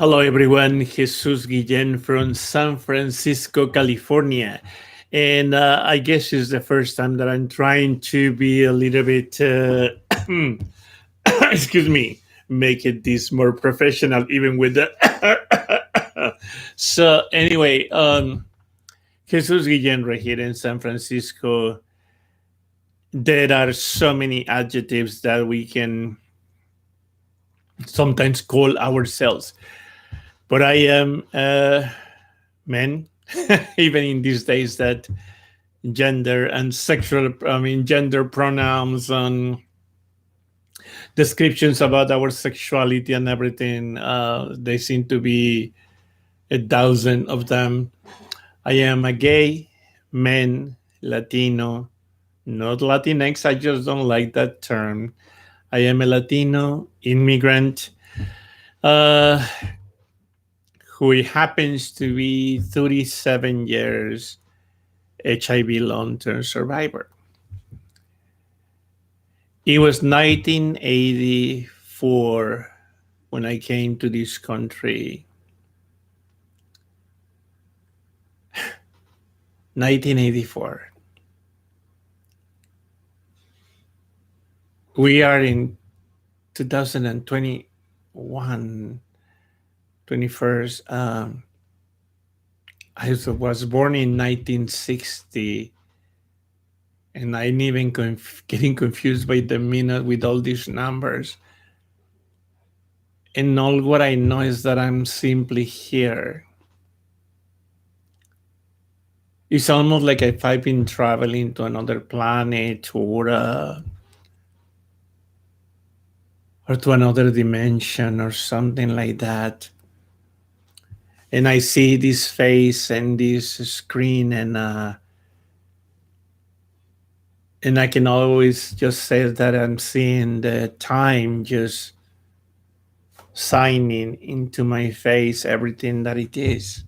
Hello, everyone. Jesus Guillen from San Francisco, California. And I guess it's the first time that I'm trying to be a little bit, excuse me, make it this more professional, even with the. So, anyway, Jesus Guillen right here in San Francisco. There are so many adjectives that we can sometimes call ourselves. But I am men, even in these days that gender and sexual, gender pronouns and descriptions about our sexuality and everything, they seem to be a dozen of them. I am a gay, man, Latino, not Latinx. I just don't like that term. I am a Latino immigrant uh, who happens to be 37 years HIV long term survivor. It was 1984 when I came to this country. 1984. We are in 2021, 21st. I was born in 1960, and I'm even getting confused by the minute with all these numbers. And all what I know is that I'm simply here. It's almost like if I've been traveling to another planet or to another dimension or something like that. And I see this face and this screen, and I can always just say that I'm seeing the time just signing into my face everything that it is.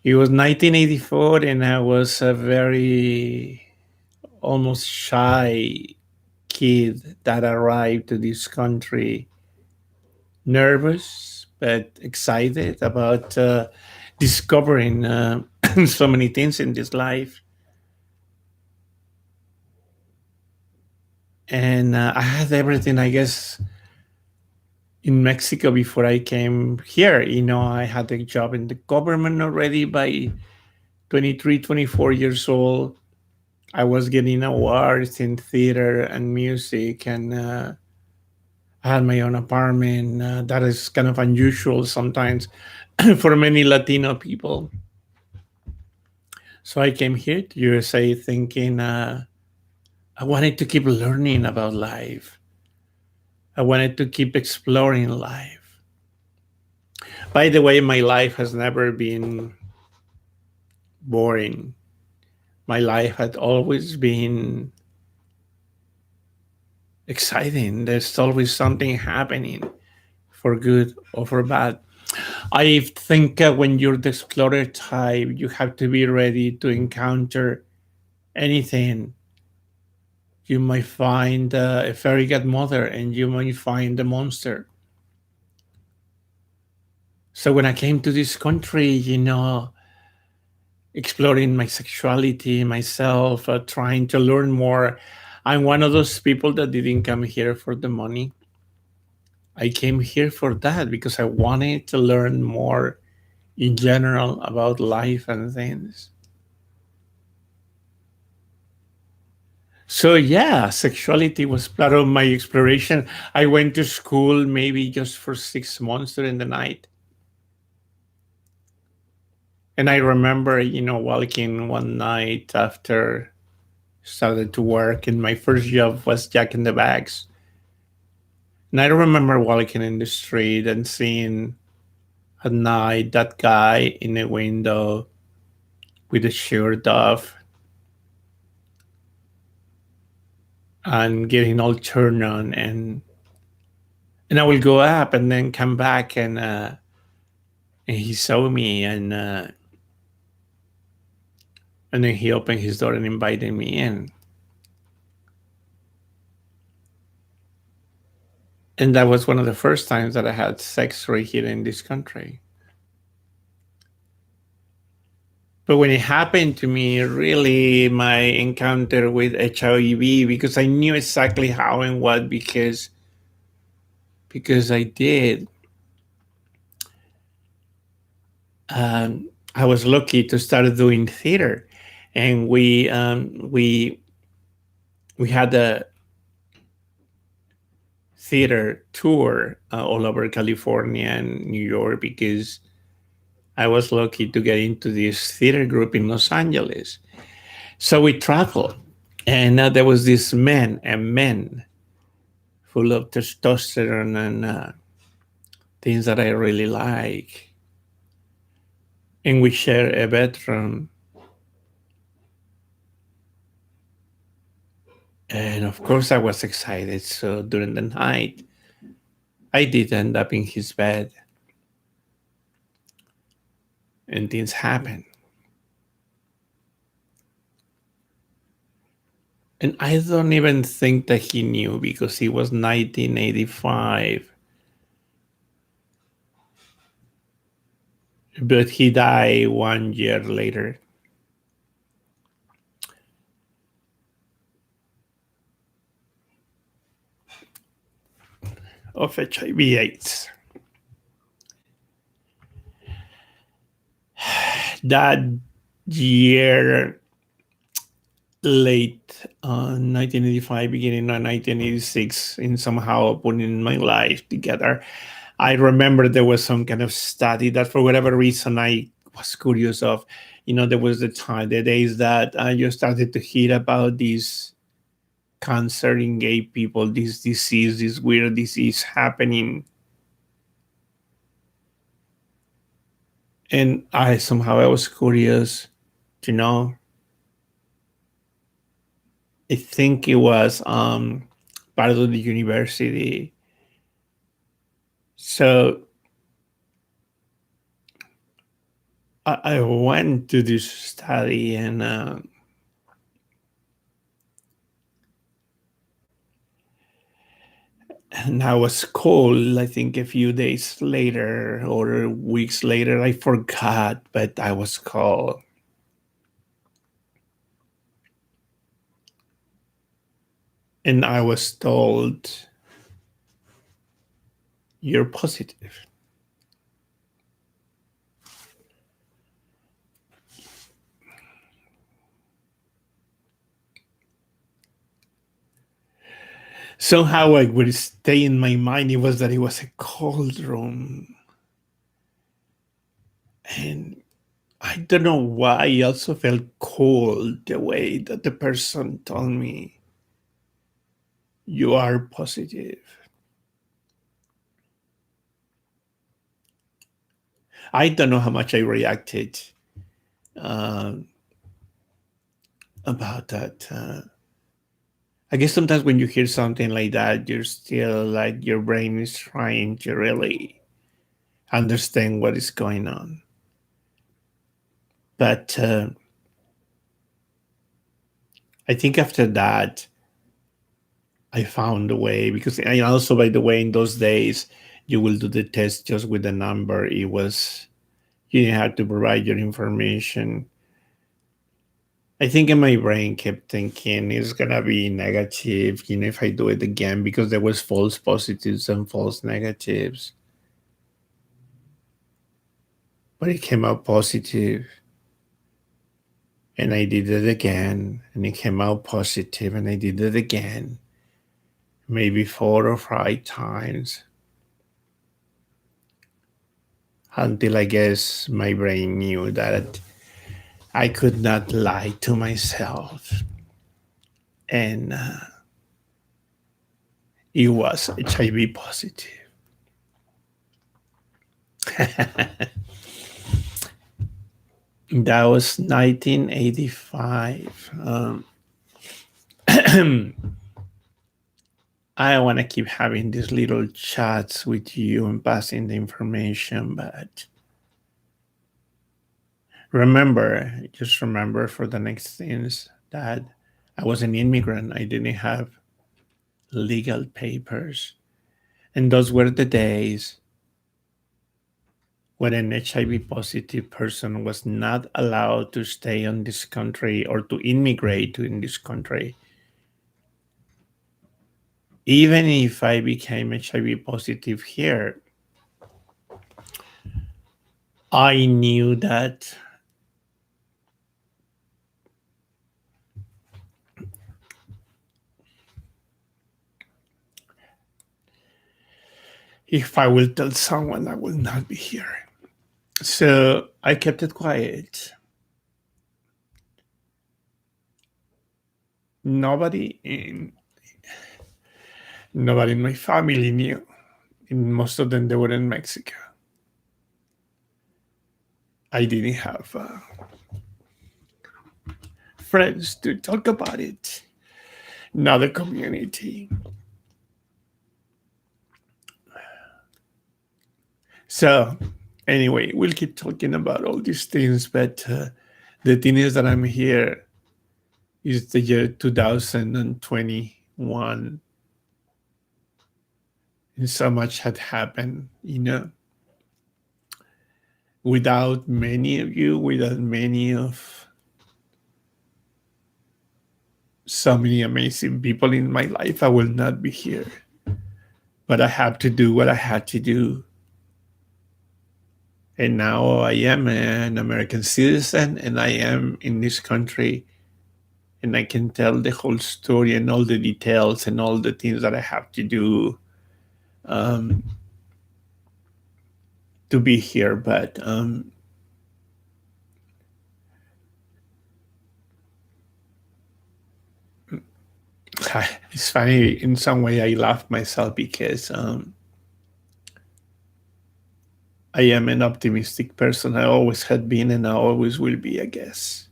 It was 1984, and I was a very almost shy kid that arrived to this country, nervous but excited about discovering so many things in this life. And I had everything, I guess, in Mexico before I came here. I had a job in the government already by 23, 24 years old. I was getting awards in theater and music, and I had my own apartment. That is kind of unusual sometimes for many Latino people. So I came here to USA thinking I wanted to keep learning about life. I wanted to keep exploring life. By the way, my life has never been boring. My life had always been exciting. There's always something happening, for good or for bad. I think when you're the explorer type, you have to be ready to encounter anything. You might find a fairy godmother, and you might find a monster. So when I came to this country, exploring my sexuality, myself, trying to learn more, I'm one of those people that didn't come here for the money. I came here for that because I wanted to learn more in general about life and things. So yeah, sexuality was part of my exploration. I went to school maybe just for 6 months during the night. And I remember, walking one night after started to work, and my first job was Jack in the Bags. And I remember walking in the street and seeing at night that guy in a window with a shirt off and getting all turned on, and I will go up and then come back, and he saw me, and then he opened his door and invited me in. And that was one of the first times that I had sex right here in this country. But when it happened to me, really my encounter with HIV, because I knew exactly how and what, because I did. I was lucky to start doing theater, and we had a theater tour all over California and New York because I was lucky to get into this theater group in Los Angeles. So we traveled, and there was this men full of testosterone and things that I really like, and we share a bedroom. And of course, I was excited. So during the night, I did end up in his bed, and things happened. And I don't even think that he knew because it was 1985. But he died 1 year later of HIV/AIDS. That year, late 1985, beginning of 1986, in somehow putting my life together, I remember there was some kind of study that, for whatever reason, I was curious of. There was the days that you started to hear about this cancer in gay people, this disease, this weird disease happening. And I was curious to know. I think it was part of the university. So I went to this study, and I was called, I think a few days later or weeks later. I forgot, but I was called. And I was told, you're positive. Somehow, I would stay in my mind, it was that it was a cold room. And I don't know why I also felt cold the way that the person told me, you are positive. I don't know how much I reacted uh, about that. I guess sometimes when you hear something like that, you're still like your brain is trying to really understand what is going on. But I think after that, I found a way, because I also, by the way, in those days, you will do the test just with the number. You didn't have to provide your information. I think in my brain kept thinking it's gonna be negative, if I do it again, because there was false positives and false negatives. But it came out positive, and I did it again, and it came out positive, and I did it again, maybe 4 or 5 times, until I guess my brain knew that I could not lie to myself, and it was HIV positive. That was 1985. I want to keep having these little chats with you and passing the information, but just remember for the next things that I was an immigrant. I didn't have legal papers. And those were the days when an HIV positive person was not allowed to stay on this country or to immigrate to in this country. Even if I became HIV positive here, I knew that if I will tell someone, I will not be here. So I kept it quiet. Nobody in Nobody in my family knew. And most of them they were in Mexico. I didn't have friends to talk about it. Not the community. So anyway, we'll keep talking about all these things, but the thing is that I'm here is the year 2021, and so much had happened, without many of you, without many of so many amazing people in my life, I will not be here. But I have to do what I had to do. And now I am an American citizen and I am in this country and I can tell the whole story and all the details and all the things that I have to do um, to be here. But it's funny in some way. I laugh myself because I am an optimistic person. I always had been, and I always will be, I guess.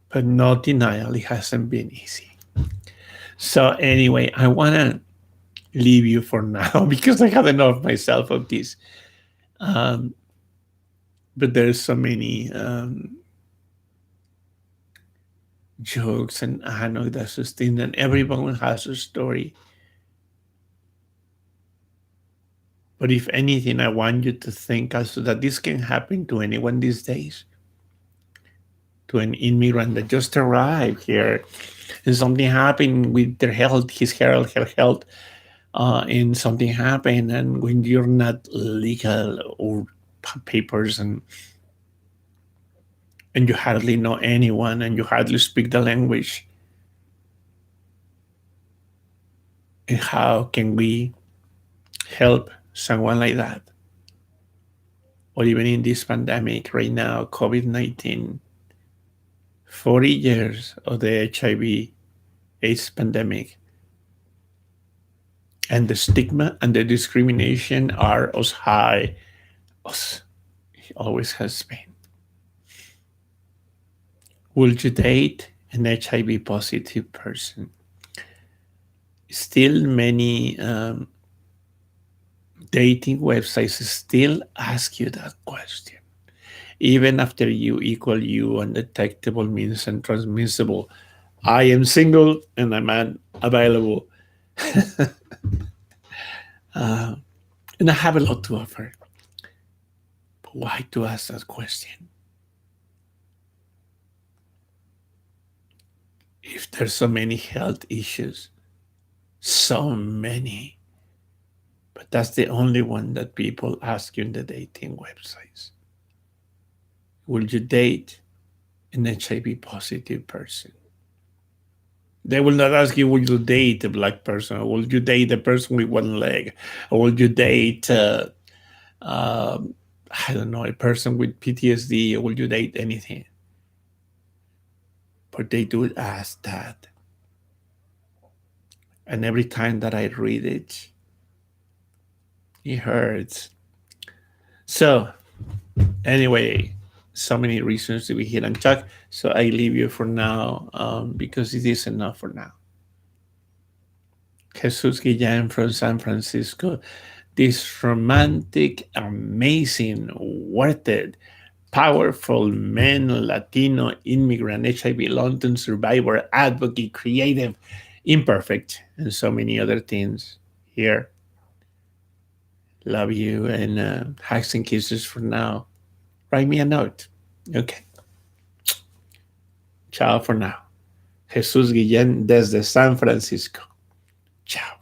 But no denial, it hasn't been easy. So anyway, I want to leave you for now because I have enough myself of this. Um, but there's so many jokes and anecdotes and everyone has a story. But if anything, I want you to think also that this can happen to anyone these days, to an immigrant that just arrived here and something happened with their health, his health, her health, and something happened. And when you're not legal or papers and you hardly know anyone and you hardly speak the language, and how can we help someone like that? Or even in this pandemic right now, COVID-19, 40 years of the HIV AIDS pandemic, and the stigma and the discrimination are as high as it always has been. Would you date an HIV positive person? Still, many dating websites still ask you that question. Even after you equal you undetectable means and transmissible, I am single and I'm unavailable. And I have a lot to offer. But why to ask that question? If there's so many health issues, so many, but that's the only one that people ask you in the dating websites. Will you date an HIV positive person? They will not ask you, will you date a black person? Or will you date a person with one leg? Or will you date, I don't know, a person with PTSD? Or will you date anything? But they do ask that. And every time that I read it, it hurts. So, anyway, so many reasons to be here and talk. So I leave you for now because it is enough for now. Jesus Guillen from San Francisco, this romantic, amazing, worth it, powerful man, Latino, immigrant, HIV, London survivor, advocate, creative, imperfect, and so many other things. here. Love you and hugs and kisses for now. Write me a note. Okay. Ciao for now. Jesús Guillén desde San Francisco. Ciao.